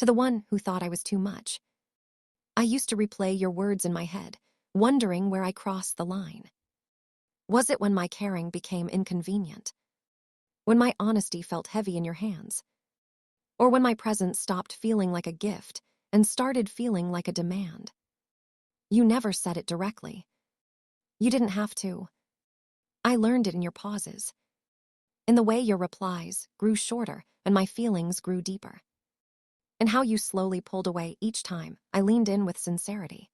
to the one who thought I was too much. I used to replay your words in my head, wondering where I crossed the line. Was it when my caring became inconvenient? When my honesty felt heavy in your hands? Or when my presence stopped feeling like a gift and started feeling like a demand? You never said it directly. You didn't have to. I learned it in your pauses, in the way your replies grew shorter and my feelings grew deeper, and how you slowly pulled away each time I leaned in with sincerity.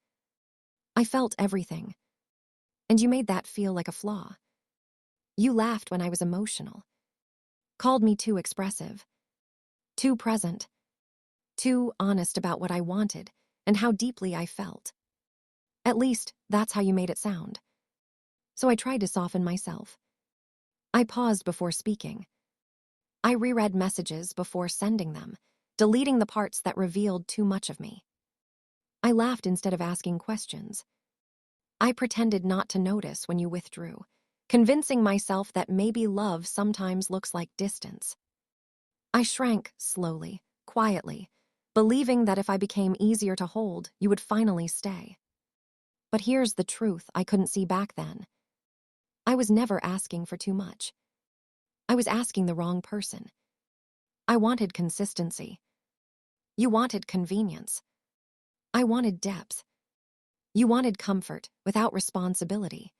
I felt everything, and you made that feel like a flaw. You laughed when I was emotional, called me too expressive, too present, too honest about what I wanted and how deeply I felt. At least, that's how you made it sound. So I tried to soften myself. I paused before speaking. I reread messages before sending them, deleting the parts that revealed too much of me. I laughed instead of asking questions. I pretended not to notice when you withdrew, convincing myself that maybe love sometimes looks like distance. I shrank slowly, quietly, believing that if I became easier to hold, you would finally stay. But here's the truth I couldn't see back then. I was never asking for too much. I was asking the wrong person. I wanted consistency. You wanted convenience. I wanted depth. You wanted comfort without responsibility.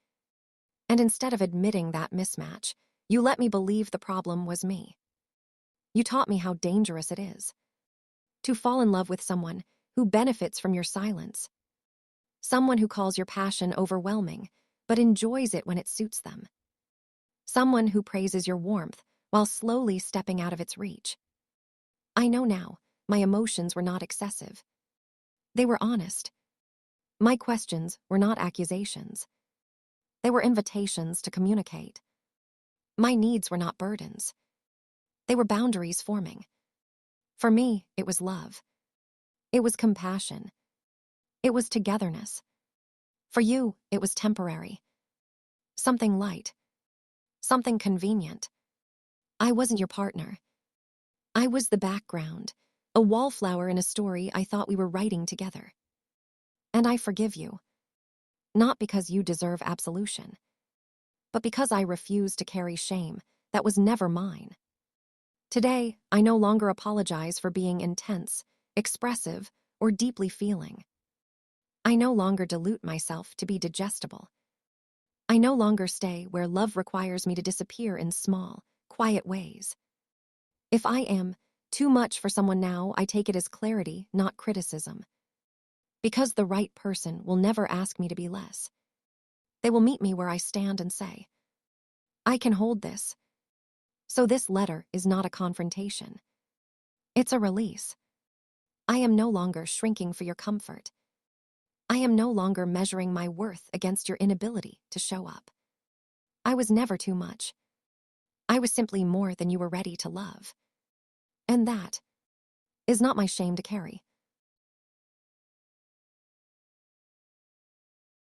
And instead of admitting that mismatch, you let me believe the problem was me. You taught me how dangerous it is to fall in love with someone who benefits from your silence, someone who calls your passion overwhelming but enjoys it when it suits them, someone who praises your warmth while slowly stepping out of its reach. I know now, my emotions were not excessive. They were honest. My questions were not accusations. They were invitations to communicate. My needs were not burdens. They were boundaries forming. For me, it was love. It was compassion. It was togetherness. For you, it was temporary. Something light. Something convenient. I wasn't your partner. I was the background, a wallflower in a story I thought we were writing together. And I forgive you. Not because you deserve absolution, but because I refuse to carry shame that was never mine. Today, I no longer apologize for being intense, expressive, or deeply feeling. I no longer dilute myself to be digestible. I no longer stay where love requires me to disappear in small, quiet ways. If I am too much for someone now, I take it as clarity, not criticism. Because the right person will never ask me to be less. They will meet me where I stand and say, I can hold this. So this letter is not a confrontation. It's a release. I am no longer shrinking for your comfort. I am no longer measuring my worth against your inability to show up. I was never too much. I was simply more than you were ready to love. And that is not my shame to carry.